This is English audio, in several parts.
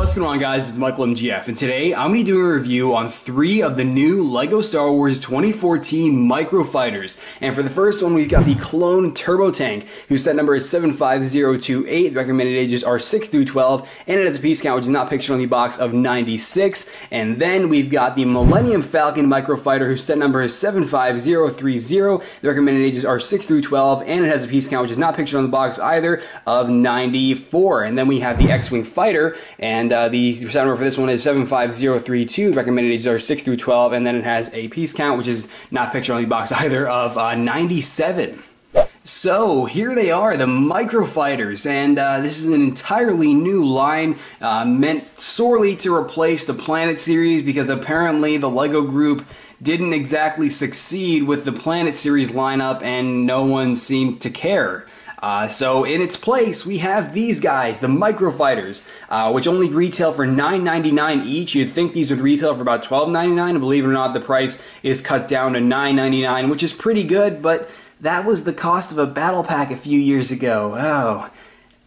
What's going on, guys? It's Michael MGF, and today I'm going to be doing a review on 3 of the new LEGO Star Wars 2014 MicroFighters. And for the first one, we've got the Clone Turbo Tank, whose set number is 75028. The recommended ages are 6 through 12, and it has a piece count, which is not pictured on the box, of 96. And then we've got the Millenium Falcon Microfighter, whose set number is 75030. The recommended ages are 6 through 12, and it has a piece count, which is not pictured on the box either, of 94. And then we have the X-Wing Fighter, and the set number for this one is 75032. The recommended ages are 6 through 12, and then it has a piece count, which is not pictured on the box either, of 97. So here they are, the MicroFighters, and this is an entirely new line meant sorely to replace the Planet series, because apparently the LEGO Group didn't exactly succeed with the Planet series lineup and no one seemed to care. So in its place, we have these guys, the MicroFighters, which only retail for $9.99 each. You'd think these would retail for about $12.99, and believe it or not, the price is cut down to $9.99, which is pretty good, but that was the cost of a battle pack a few years ago. Oh,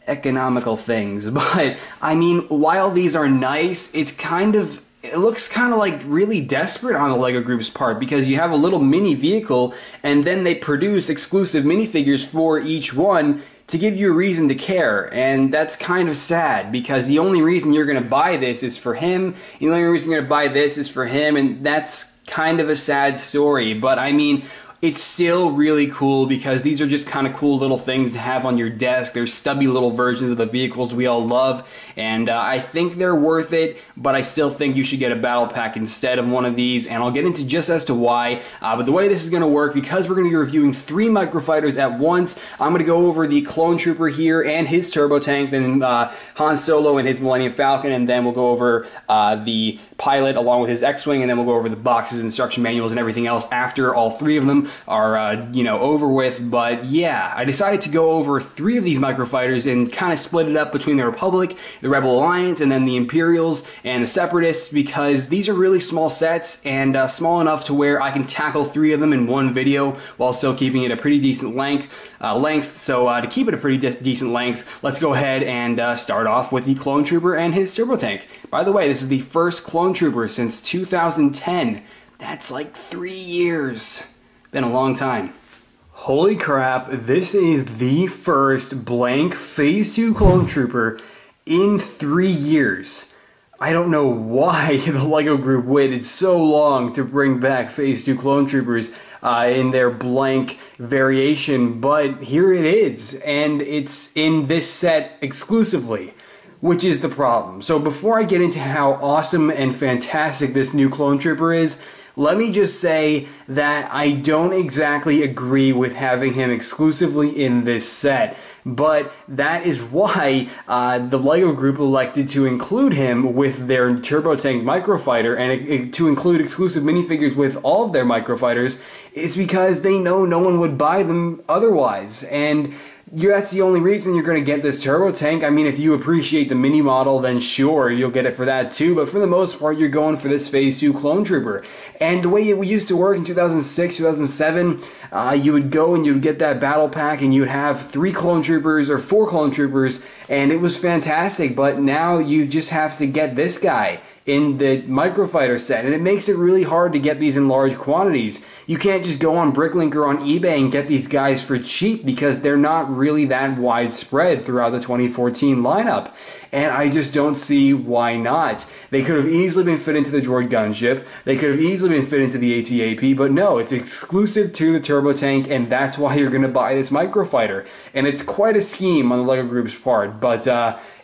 economical things. But, I mean, while these are nice, it looks kind of like really desperate on the LEGO Group's part, because you have a little mini vehicle and then they produce exclusive minifigures for each one to give you a reason to care, and that's kind of sad, because the only reason you're going to buy this is for him, the only reason you're going to buy this is for him, and that's kind of a sad story. But I mean, it's still really cool, because these are just kind of cool little things to have on your desk. They're stubby little versions of the vehicles we all love, and I think they're worth it, but I still think you should get a battle pack instead of one of these, and I'll get into just as to why. But the way this is going to work, because we're going to be reviewing 3 MicroFighters at once, I'm going to go over the Clone Trooper here and his Turbo Tank, then Han Solo and his Millennium Falcon, and then we'll go over the pilot along with his X-Wing, and then we'll go over the boxes, instruction manuals, and everything else after all 3 of them are over with. But yeah, I decided to go over 3 of these MicroFighters and kind of split it up between the Republic, the Rebel Alliance, and then the Imperials and the Separatists, because these are really small sets, and small enough to where I can tackle 3 of them in one video while still keeping it a pretty decent length. So to keep it a pretty decent length, let's go ahead and start off with the Clone Trooper and his Turbo Tank. By the way, this is the first Clone Trooper since 2010. That's like 3 years. Been a long time. Holy crap, this is the first blank Phase 2 Clone Trooper in 3 years. I don't know why the LEGO Group waited so long to bring back Phase 2 Clone Troopers in their blank variation, but here it is, and it's in this set exclusively, which is the problem. So before I get into how awesome and fantastic this new Clone Trooper is, let me just say that I don't exactly agree with having him exclusively in this set, but that is why the LEGO Group elected to include him with their Turbo Tank Microfighter, and to include exclusive minifigures with all of their Microfighters, is because they know no one would buy them otherwise. And that's the only reason you're going to get this Turbo Tank. I mean, if you appreciate the mini model, then sure, you'll get it for that too, but for the most part, you're going for this Phase 2 Clone Trooper. And the way it used to work in 2006, 2007, you would go and you would get that battle pack, and you'd have 3 Clone Troopers or 4 Clone Troopers, and it was fantastic, but now you just have to get this guy in the Microfighter set, and it makes it really hard to get these in large quantities. You can't just go on Bricklink or on eBay and get these guys for cheap, because they're not really that widespread throughout the 2014 lineup. And I just don't see why not. They could have easily been fit into the Droid Gunship, they could have easily been fit into the AT-AP, but no, it's exclusive to the Turbo Tank, and that's why you're going to buy this Microfighter. And it's quite a scheme on the LEGO Group's part, but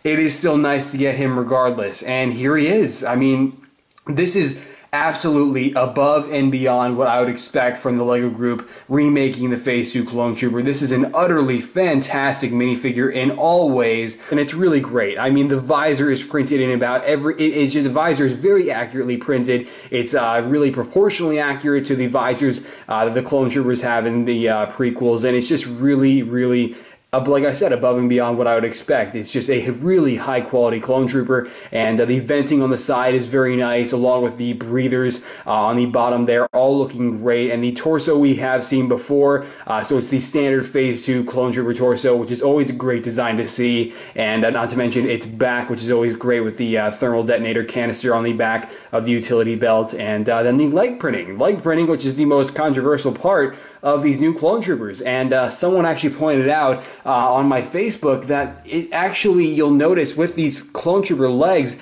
it is still nice to get him regardless. And here he is. I mean, this is absolutely above and beyond what I would expect from the LEGO Group remaking the Phase 2 Clone Trooper. This is an utterly fantastic minifigure in all ways, and it's really great. I mean, the visor is printed in about the visor is very accurately printed. It's really proportionally accurate to the visors that the Clone Troopers have in the prequels, and it's just really, really like I said, above and beyond what I would expect. It's just a really high quality clone trooper, and the venting on the side is very nice, along with the breathers on the bottom there, all looking great. And the torso we have seen before, so it's the standard Phase 2 clone trooper torso, which is always a great design to see, and not to mention its back, which is always great with the thermal detonator canister on the back of the utility belt, and then the leg printing, which is the most controversial part of these new clone troopers. And someone actually pointed out on my Facebook that it actually, you'll notice with these clone trooper legs,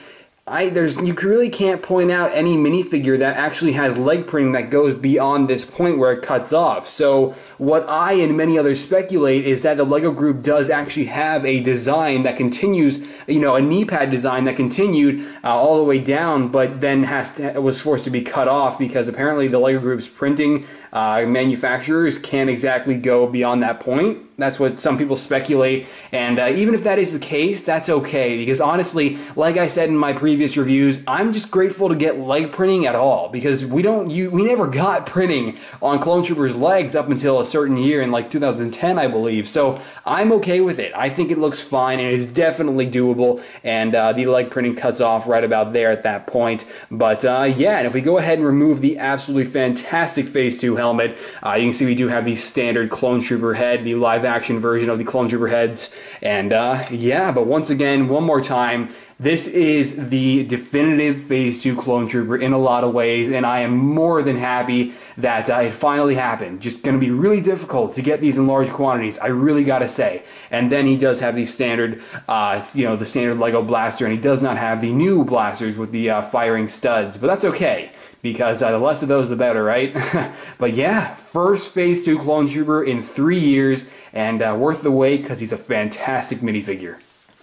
you really can't point out any minifigure that actually has leg printing that goes beyond this point where it cuts off. So what I and many others speculate is that the LEGO group does actually have a design that continues, you know, a knee pad design that continued all the way down, but then was forced to be cut off because apparently the LEGO group's printing manufacturers can't exactly go beyond that point. That's what some people speculate, and even if that is the case, that's okay, because honestly, like I said in my previous reviews, I'm just grateful to get leg printing at all, because we never got printing on Clone Troopers' legs up until a certain year in like 2010, I believe, so I'm okay with it. I think it looks fine, and it is definitely doable, and the leg printing cuts off right about there at that point. But yeah, and if we go ahead and remove the absolutely fantastic Phase 2 helmet, you can see we do have the standard Clone Trooper head, the live action version of the Clone Trooper heads, and yeah, but once again, one more time, this is the definitive Phase 2 Clone Trooper in a lot of ways, and I am more than happy that it finally happened. Just going to be really difficult to get these in large quantities, I really gotta say. And then he does have the standard, you know, the standard LEGO blaster, and he does not have the new blasters with the firing studs, but that's okay, because the less of those the better, right? But yeah, first Phase 2 Clone Trooper in 3 years, and worth the wait because he's a fantastic minifigure.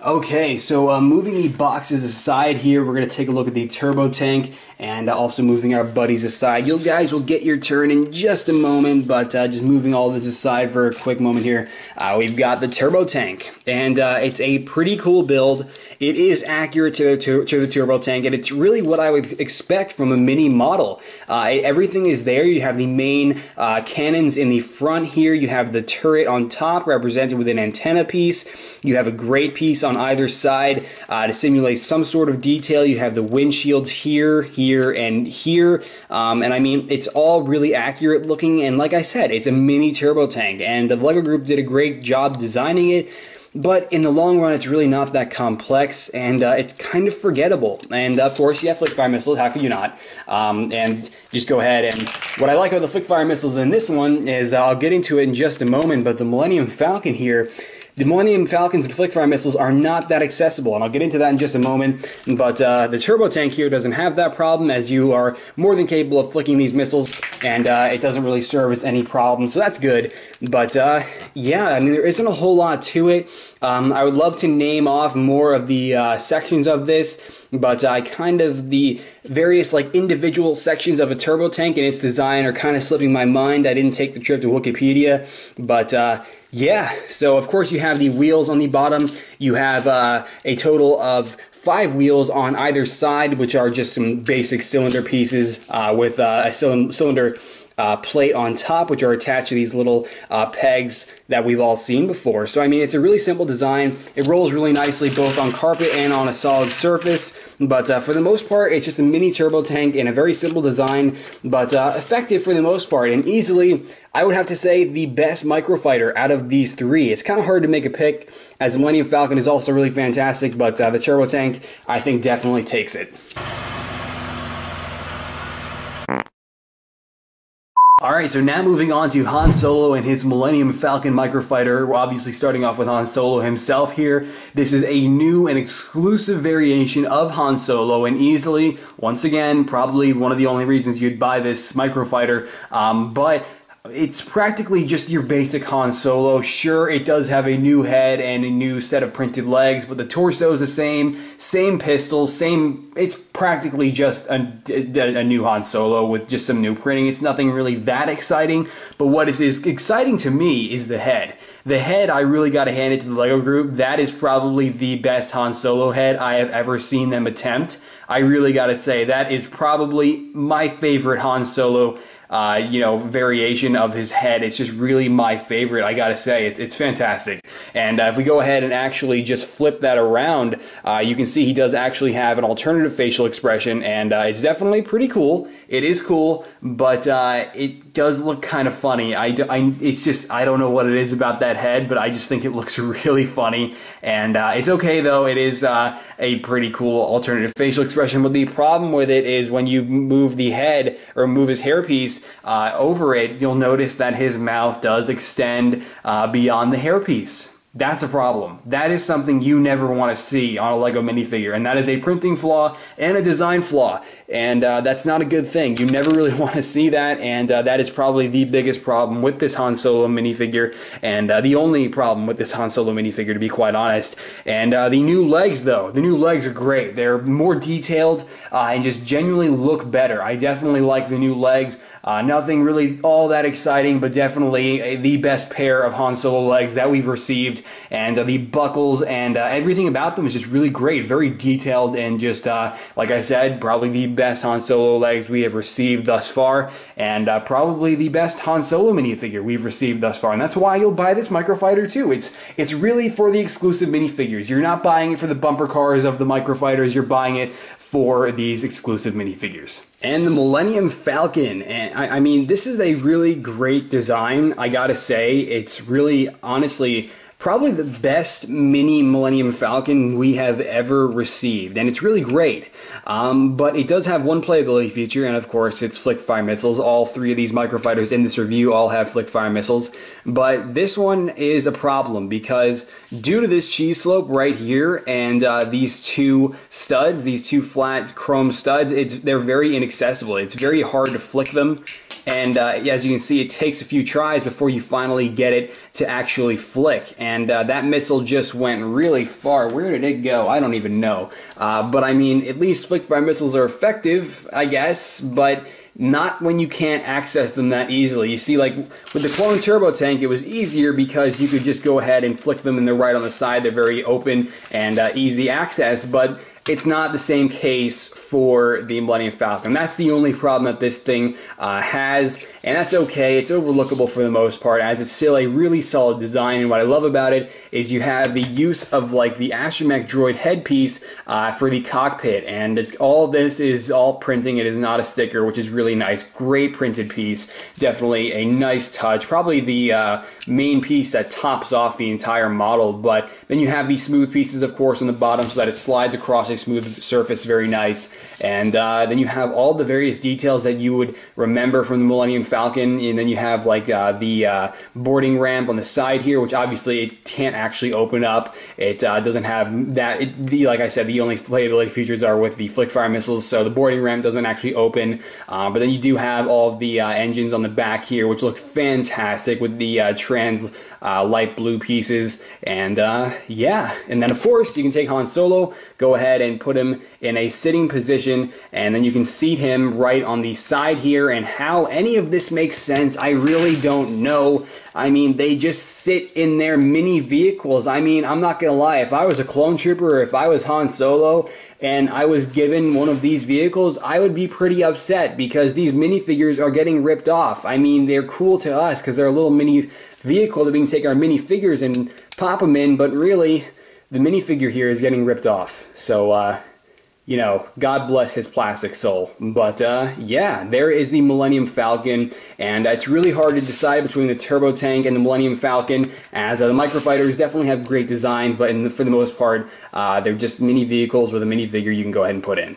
Okay, so moving the boxes aside here, we're going to take a look at the turbo tank, and also moving our buddies aside. You guys will get your turn in just a moment, but just moving all this aside for a quick moment here, we've got the turbo tank, and it's a pretty cool build. It is accurate to the turbo tank, and it's really what I would expect from a mini model. Everything is there. You have the main cannons in the front here. You have the turret on top represented with an antenna piece. You have a grate piece on either side to simulate some sort of detail. You have the windshields here, here, and here. And I mean, it's all really accurate looking, and like I said, it's a mini turbo tank, and the LEGO group did a great job designing it. But in the long run, it's really not that complex, and it's kind of forgettable. And of course, you have flick fire missiles, how could you not? And just go ahead, and what I like about the flick fire missiles in this one is, I'll get into it in just a moment, but the Millenium Falcon here, the Millennium Falcons and flick fire missiles are not that accessible, and I'll get into that in just a moment, but the turbo tank here doesn't have that problem, as you are more than capable of flicking these missiles, and it doesn't really service any problem, so that's good. But yeah, I mean, there isn't a whole lot to it. I would love to name off more of the sections of this, but the various like individual sections of a turbo tank and its design are kind of slipping my mind. I didn't take the trip to Wikipedia, but yeah, so of course you have the wheels on the bottom. You have a total of 5 wheels on either side, which are just some basic cylinder pieces with a cylinder plate on top, which are attached to these little pegs that we've all seen before. So I mean, it's a really simple design. It rolls really nicely both on carpet and on a solid surface, but for the most part, it's just a mini turbo tank in a very simple design, but effective for the most part, and easily, I would have to say, the best microfighter out of these 3. It's kind of hard to make a pick, as the Millennium Falcon is also really fantastic, but the turbo tank, I think, definitely takes it. Alright, so now moving on to Han Solo and his Millennium Falcon microfighter. We're obviously starting off with Han Solo himself here. This is a new and exclusive variation of Han Solo, and easily, once again, probably one of the only reasons you'd buy this microfighter, but it's practically just your basic Han Solo. Sure, it does have a new head and a new set of printed legs, but the torso is the same pistol, it's practically just a new Han Solo with just some new printing. It's nothing really that exciting, but what is exciting to me is the head. The head, I really got to hand it to the LEGO group. That is probably the best Han Solo head I have ever seen them attempt. I really got to say, that is probably my favorite Han Solo variation of his head. It's just really my favorite, I gotta say. It's fantastic. And if we go ahead and actually just flip that around, you can see he does actually have an alternative facial expression, and it's definitely pretty cool. It is cool, but it does look kind of funny. I don't know what it is about that head, but I just think it looks really funny. And it's okay though. It is a pretty cool alternative facial expression. But the problem with it is when you move the head or move his hairpiece over it, you'll notice that his mouth does extend beyond the hairpiece. That's a problem. That is something you never want to see on a LEGO minifigure, and that is a printing flaw and a design flaw, and that's not a good thing. You never really want to see that, and that is probably the biggest problem with this Han Solo minifigure, and the only problem with this Han Solo minifigure, to be quite honest. And the new legs, though, the new legs are great. They're more detailed and just genuinely look better. I definitely like the new legs. Nothing really all that exciting, but definitely the best pair of Han Solo legs that we've received. And the buckles and everything about them is just really great, very detailed, and just like I said, probably the best Han Solo legs we have received thus far, and probably the best Han Solo minifigure we've received thus far. And that's why you'll buy this Microfighter too. It's really for the exclusive minifigures. You're not buying it for the bumper cars of the Microfighters. You're buying it for these exclusive minifigures. And the Millenium Falcon, and I mean, this is a really great design, I gotta say. It's really, honestly, probably the best mini Millenium Falcon we have ever received, and it's really great. But it does have one playability feature, and of course it's flick fire missiles. All three of these Microfighters in this review all have flick fire missiles, but this one is a problem because due to this cheese slope right here and these two studs, these two flat chrome studs, they're very inaccessible. It's very hard to flick them. And as you can see, it takes a few tries before you finally get it to actually flick. And that missile just went really far. Where did it go? I don't even know. But I mean, at least flick fire missiles are effective, I guess, but not when you can't access them that easily. You see, like with the clone turbo tank, it was easier because you could just go ahead and flick them and they're right on the side. They're very open and easy access, but it's not the same case for the Millenium Falcon. That's the only problem that this thing has, and that's okay. It's overlookable for the most part, as it's still a really solid design. And what I love about it is you have the use of like the astromech droid headpiece for the cockpit, and all this is all printing. It is not a sticker, which is really nice. Great printed piece. Definitely a nice touch. Probably the main piece that tops off the entire model. But then you have these smooth pieces, of course, on the bottom so that it slides across a smooth surface, very nice. And then you have all the various details that you would remember from the Millenium Falcon, and then you have like the boarding ramp on the side here, which obviously it can't actually open up. It doesn't have that. Like I said, the only playability features are with the flick fire missiles, so the boarding ramp doesn't actually open. But then you do have all of the engines on the back here, which look fantastic with the trans light blue pieces. And yeah, and then of course you can take Han Solo, go ahead and put him in a sitting position, and then you can seat him right on the side here. And how any of this makes sense, I really don't know. I mean, they just sit in their mini vehicles. I mean, I'm not gonna lie, if I was a clone trooper or if I was Han Solo and I was given one of these vehicles, I would be pretty upset because these minifigures are getting ripped off. I mean, they're cool to us because they're a little mini vehicle that we can take our minifigures and pop them in, but really, the minifigure here is getting ripped off. So, you know, God bless his plastic soul. But yeah, there is the Millenium Falcon, and it's really hard to decide between the turbo tank and the Millenium Falcon, as the Microfighters definitely have great designs, but for the most part, they're just mini vehicles with a minifigure you can go ahead and put in.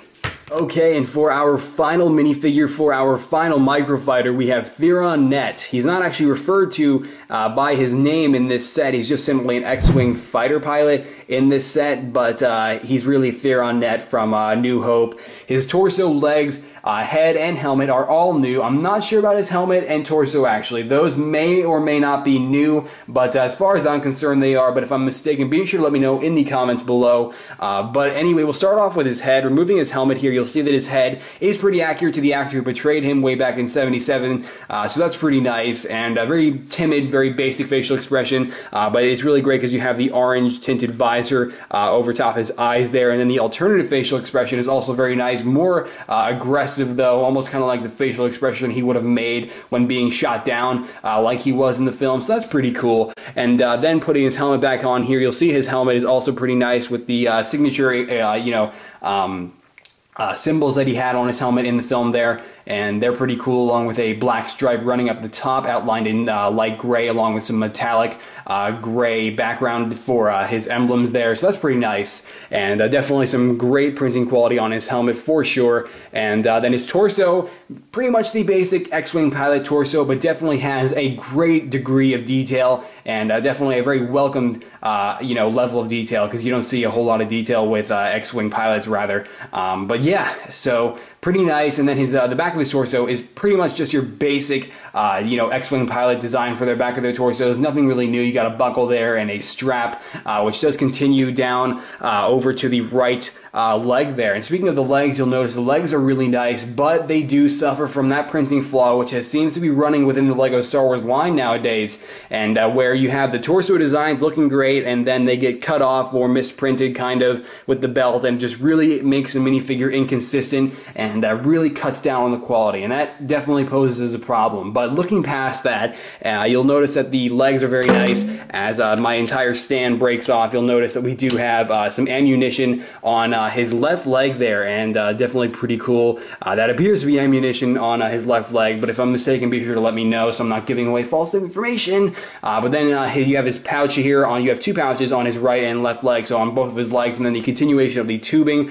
Okay, and for our final minifigure, for our final Microfighter, we have Theron Net. He's not actually referred to by his name in this set. He's just simply an X-Wing fighter pilot in this set, but he's really Theron Net from New Hope. His torso, legs, head, and helmet are all new. I'm not sure about his helmet and torso, actually. Those may or may not be new, but as far as I'm concerned, they are. But if I'm mistaken, be sure to let me know in the comments below. But anyway, we'll start off with his head. Removing his helmet here, you'll see that his head is pretty accurate to the actor who portrayed him way back in '77, so that's pretty nice, and very timid, very basic facial expression, but it's really great because you have the orange tinted visor over top his eyes there, and then the alternative facial expression is also very nice, more aggressive though, almost kind of like the facial expression he would have made when being shot down like he was in the film, so that's pretty cool. And then putting his helmet back on here, you'll see his helmet is also pretty nice with the signature, symbols that he had on his helmet in the film there, and they're pretty cool, along with a black stripe running up the top outlined in light gray, along with some metallic gray background for his emblems there, so that's pretty nice, and definitely some great printing quality on his helmet for sure. And then his torso, pretty much the basic X-Wing pilot torso, but definitely has a great degree of detail, and definitely a very welcomed level of detail, because you don't see a whole lot of detail with X-Wing pilots rather, but yeah, so pretty nice. And then his the back of his torso is pretty much just your basic X-Wing pilot design for their back of their torsos. Nothing really new. You got a buckle there and a strap, which does continue down over to the right leg there. And speaking of the legs, you'll notice the legs are really nice, but they do suffer from that printing flaw, which seems to be running within the LEGO Star Wars line nowadays, and where you have the torso designs looking great, and then they get cut off or misprinted kind of with the belt, and just really makes the minifigure inconsistent, and really cuts down on the quality, and that definitely poses a problem. But looking past that, you'll notice that the legs are very nice. As my entire stand breaks off, you'll notice that we do have some ammunition on his left leg there, and definitely pretty cool. That appears to be ammunition on his left leg, but if I'm mistaken, be sure to let me know so I'm not giving away false information. But then you have his pouch here you have two pouches on his right and left leg, so on both of his legs, and then the continuation of the tubing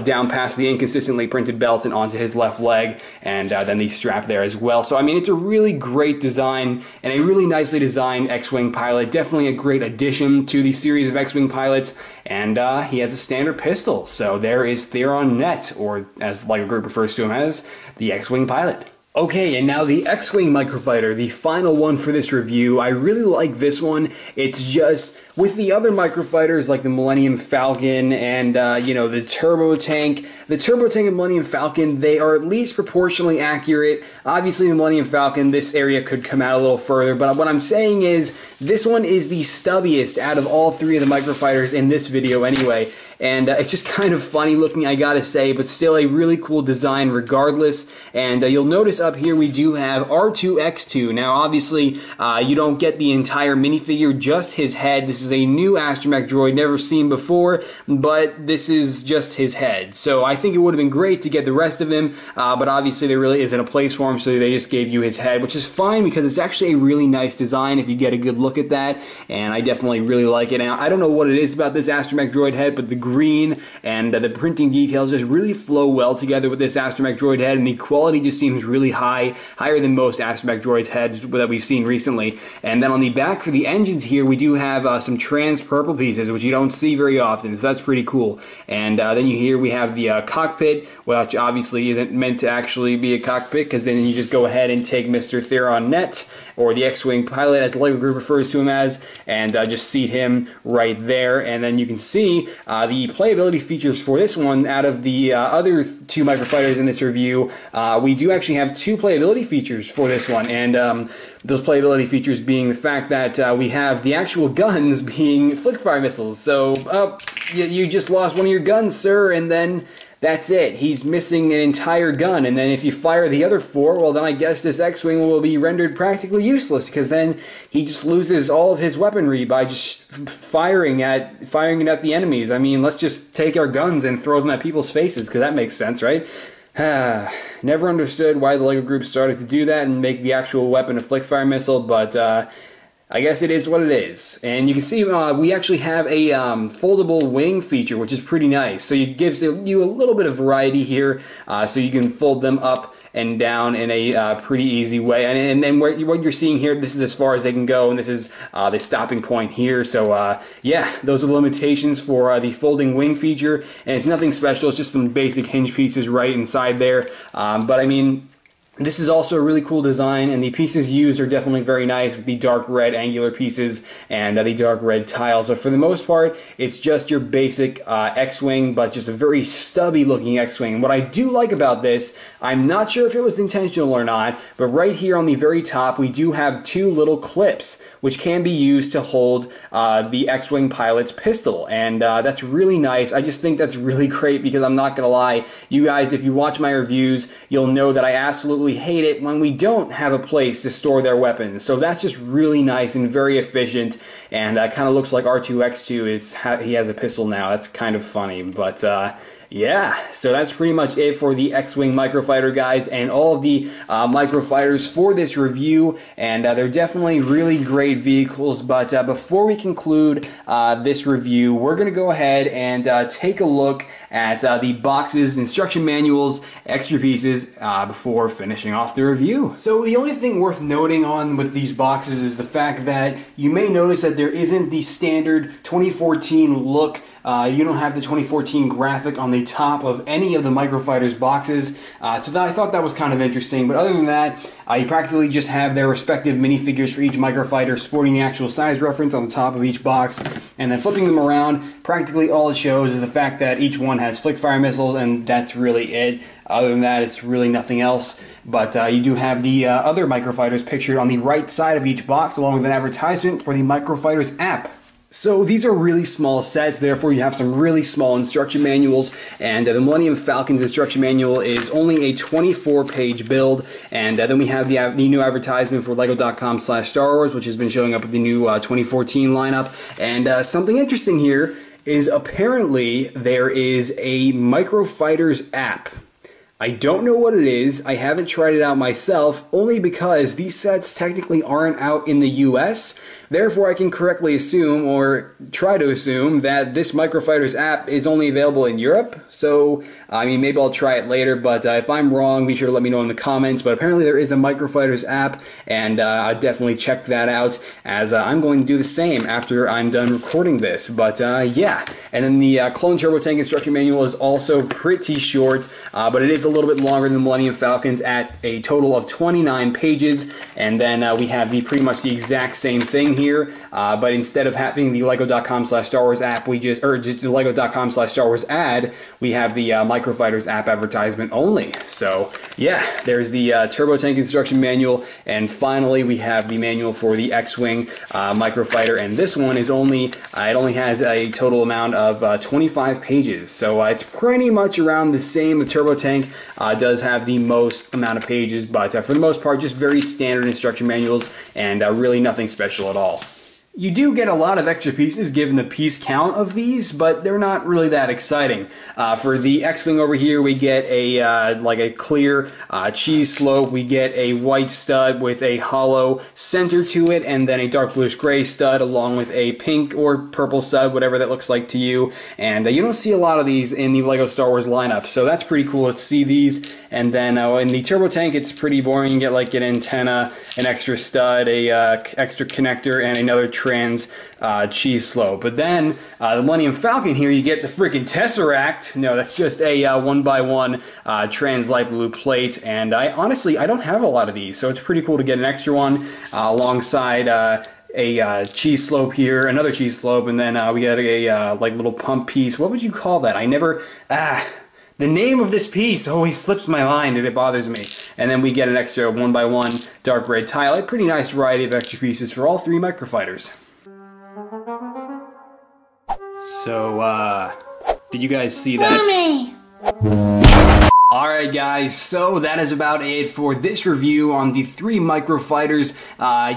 down past the inconsistently printed belt and onto his left leg, and then the strap there as well. So I mean, it's a really great design and a really nicely designed X-Wing pilot. Definitely a great addition to the series of X-Wing pilots, and he has a standard pistol. So there is Theron Net, or as LEGO Group refers to him as, the X-Wing pilot. Okay, and now the X-Wing Microfighter, the final one for this review. I really like this one. It's just, with the other Microfighters like the Millenium Falcon and, the Turbo Tank and Millenium Falcon, they are at least proportionally accurate. Obviously, the Millenium Falcon, this area could come out a little further, but what I'm saying is, this one is the stubbiest out of all three of the Microfighters in this video anyway. And it's just kind of funny looking, I gotta say, but still a really cool design regardless. And you'll notice up here we do have R2-X2. Now, obviously, you don't get the entire minifigure, just his head. This is a new astromech droid, never seen before, but this is just his head. So I think it would have been great to get the rest of him, but obviously there really isn't a place for him, so they just gave you his head, which is fine because it's actually a really nice design if you get a good look at that, and I definitely really like it. And I don't know what it is about this astromech droid head, but the green and the printing details just really flow well together with this astromech droid head, and the quality just seems really high, higher than most astromech droids heads that we've seen recently. And then on the back for the engines here, we do have some trans purple pieces, which you don't see very often, so that's pretty cool. And then we have the cockpit, which obviously isn't meant to actually be a cockpit, because then you just go ahead and take Mr. Theron Net, or the X-Wing pilot as the LEGO Group refers to him as, and just seat him right there. And then you can see the playability features for this one. Out of the other two Microfighters in this review, we do actually have two playability features for this one, and those playability features being the fact that we have the actual guns being flick-fire missiles. So, you just lost one of your guns, sir, and then that's it. He's missing an entire gun, and then if you fire the other four, well, then I guess this X-Wing will be rendered practically useless, because then he just loses all of his weaponry by just firing it at the enemies. I mean, let's just take our guns and throw them at people's faces, because that makes sense, right? Never understood why the LEGO Group started to do that and make the actual weapon a flick-fire missile, but I guess it is what it is. And you can see we actually have a foldable wing feature, which is pretty nice. So it gives you a little bit of variety here, so you can fold them up and down in a pretty easy way. And then what you're seeing here, this is as far as they can go, and this is the stopping point here. So yeah, those are the limitations for the folding wing feature, and it's nothing special. It's just some basic hinge pieces right inside there. But I mean, This is also a really cool design, and the pieces used are definitely very nice with the dark red angular pieces and the dark red tiles. But for the most part, it's just your basic X-Wing, but just a very stubby looking X-Wing. What I do like about this, I'm not sure if it was intentional or not, but right here on the very top, we do have two little clips, which can be used to hold the X-Wing pilot's pistol. And that's really nice. I just think that's really great because I'm not going to lie, you guys, if you watch my reviews, you'll know that I absolutely hate it when we don't have a place to store their weapons. So that's just really nice and very efficient, and kind of looks like R2-X2 he has a pistol now. That's kind of funny, but yeah, so that's pretty much it for the X-Wing Microfighter, guys, and all of the Microfighters for this review, and they're definitely really great vehicles. But before we conclude this review, we're going to go ahead and take a look at the boxes, instruction manuals, extra pieces before finishing off the review. So the only thing worth noting on with these boxes is the fact that you may notice that there isn't the standard 2014 look. You don't have the 2014 graphic on the top of any of the Microfighters boxes, so I thought that was kind of interesting. But other than that, you practically just have their respective minifigures for each Microfighter sporting the actual size reference on the top of each box, and then flipping them around, practically all it shows is the fact that each one has flick-fire missiles, and that's really it. Other than that, it's really nothing else. But you do have the other Microfighters pictured on the right side of each box, along with an advertisement for the Microfighters app. So these are really small sets, therefore you have some really small instruction manuals, and the Millenium Falcon's instruction manual is only a 24-page build, and then we have the new advertisement for Lego.com/Star Wars, which has been showing up with the new 2014 lineup. And something interesting here is apparently there is a Microfighters app. I don't know what it is, I haven't tried it out myself, only because these sets technically aren't out in the US, therefore I can correctly assume, or try to assume, that this Microfighters app is only available in Europe. So, I mean, maybe I'll try it later, but if I'm wrong, be sure to let me know in the comments. But apparently there is a Microfighters app, and I'll definitely check that out, as I'm going to do the same after I'm done recording this. But yeah, and then the Clone Turbo Tank instruction manual is also pretty short, but it is a little bit longer than the Millenium Falcons at a total of 29 pages. And then we have pretty much the exact same thing here, but instead of having the Lego.com/Star Wars app, just the Lego.com/Star Wars ad, we have the Microfighters app advertisement only. So yeah, there's the Turbo Tank instruction manual, and finally we have the manual for the X-Wing Microfighter, and this one is only, it only has a total amount of 25 pages, so it's pretty much around the same. The Turbo Tank does have the most amount of pages, but for the most part, just very standard instruction manuals, and really nothing special at all. You do get a lot of extra pieces given the piece count of these, but they're not really that exciting. For the X-Wing over here, we get a like a clear cheese slope. We get a white stud with a hollow center to it, and then a dark bluish gray stud along with a pink or purple stud, whatever that looks like to you. And you don't see a lot of these in the LEGO Star Wars lineup, so that's pretty cool to see these. And then in the Turbo Tank, it's pretty boring. You get like an antenna, an extra stud, a extra connector, and another trans cheese slope. But then the Millenium Falcon here, you get the freaking Tesseract. No, that's just a 1x1 trans light blue plate. And honestly, I don't have a lot of these, so it's pretty cool to get an extra one alongside a cheese slope here, another cheese slope, and then we got a like little pump piece. What would you call that? I never the name of this piece always slips my mind and it bothers me. And then we get an extra 1x1 dark red tile. A pretty nice variety of extra pieces for all three Microfighters. So, did you guys see that? Mommy! Alright guys, so that is about it for this review on the three Microfighters,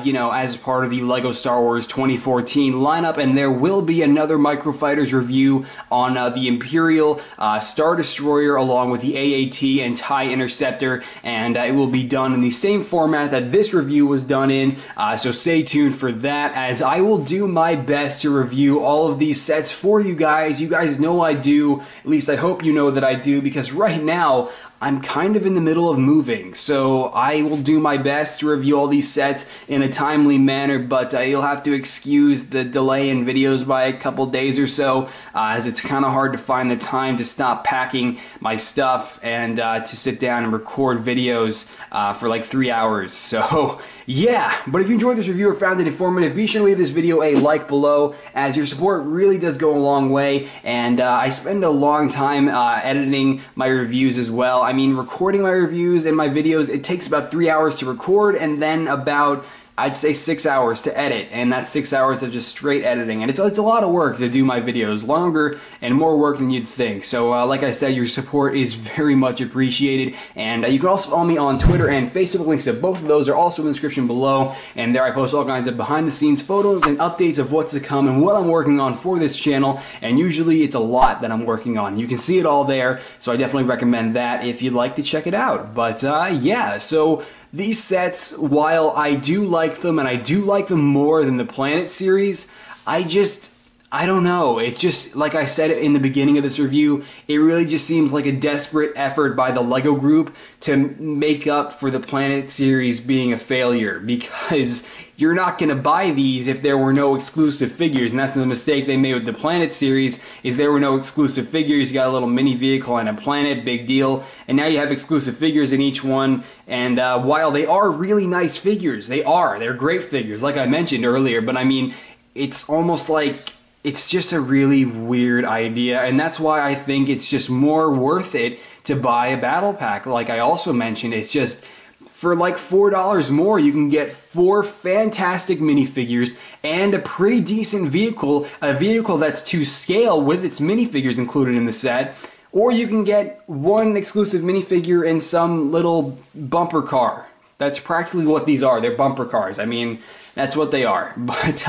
you know, as part of the LEGO Star Wars 2014 lineup, and there will be another Microfighters review on the Imperial Star Destroyer along with the AAT and TIE Interceptor, and it will be done in the same format that this review was done in, so stay tuned for that, as I will do my best to review all of these sets for you guys. You guys know I do, at least I hope you know that I do, because right now, tell, I'm kind of in the middle of moving, so I will do my best to review all these sets in a timely manner, but you'll have to excuse the delay in videos by a couple days or so, as it's kind of hard to find the time to stop packing my stuff and to sit down and record videos for like 3 hours. So yeah, but if you enjoyed this review or found it informative, be sure to leave this video a like below, as your support really does go a long way, and I spend a long time editing my reviews as well. I mean, recording my reviews and my videos, it takes about 3 hours to record, and then about, I'd say, 6 hours to edit, and that's 6 hours of just straight editing, and it's a lot of work to do my videos, longer and more work than you'd think. So like I said, your support is very much appreciated, and you can also follow me on Twitter and Facebook. Links to both of those are also in the description below, and there I post all kinds of behind the scenes photos and updates of what's to come and what I'm working on for this channel, and usually it's a lot that I'm working on. You can see it all there, so I definitely recommend that if you'd like to check it out. But yeah, so these sets, while I do like them, and I do like them more than the Planet series, I don't know. It's just, like I said in the beginning of this review, it really just seems like a desperate effort by the LEGO Group to make up for the Planet series being a failure, because you're not going to buy these if there were no exclusive figures, and that's the mistake they made with the Planet series, is there were no exclusive figures. You got a little mini vehicle and a planet, big deal, and now you have exclusive figures in each one, and while they are really nice figures, they're great figures, like I mentioned earlier, but I mean, it's almost like it's just a really weird idea, and that's why I think it's just more worth it to buy a battle pack. Like I also mentioned, it's just, for like $4 more, you can get 4 fantastic minifigures and a pretty decent vehicle, a vehicle that's to scale with its minifigures included in the set, or you can get 1 exclusive minifigure and some little bumper car. That's practically what these are. They're bumper cars. I mean, that's what they are. But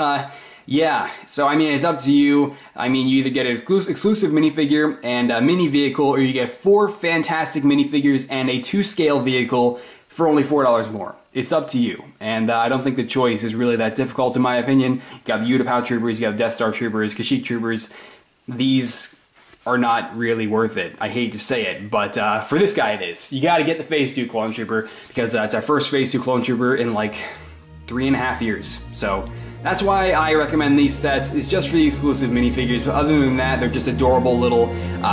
yeah, so I mean, it's up to you. I mean, you either get an exclusive minifigure and a mini vehicle, or you get 4 fantastic minifigures and a 2-scale vehicle for only $4 more. It's up to you, and I don't think the choice is really that difficult in my opinion. You got the Utapau Troopers, you got the Death Star Troopers, Kashyyyk Troopers. These are not really worth it. I hate to say it, but for this guy it is. You gotta get the Phase 2 Clone Trooper, because it's our first Phase 2 Clone Trooper in like 3.5 years. So that's why I recommend these sets, is just for the exclusive minifigures, but other than that, they're just adorable little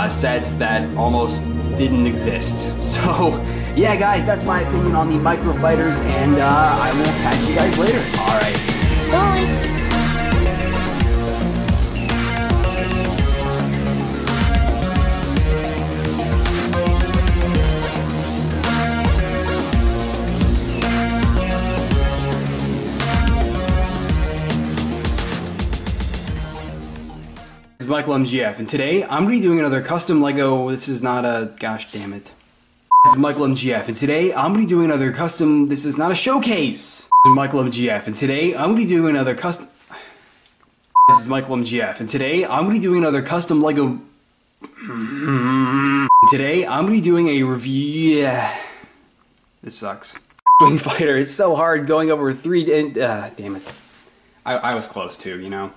sets that almost didn't exist. So yeah guys, that's my opinion on the MicroFighters, and I will catch you guys later. Alright. Bye! This is Michael MGF, and today I'm going to be doing another custom LEGO. This is not a, gosh damn it. This is Michael MGF, and today I'm going to be doing another custom, this is not a showcase. This is Michael MGF, and today I'm going to be doing another custom. This is Michael MGF, and today I'm going to be doing another custom LEGO. Today I'm going to be doing a review. Yeah. This sucks. Wing Fighter, it's so hard going over 3. Damn it. I was close too, you know.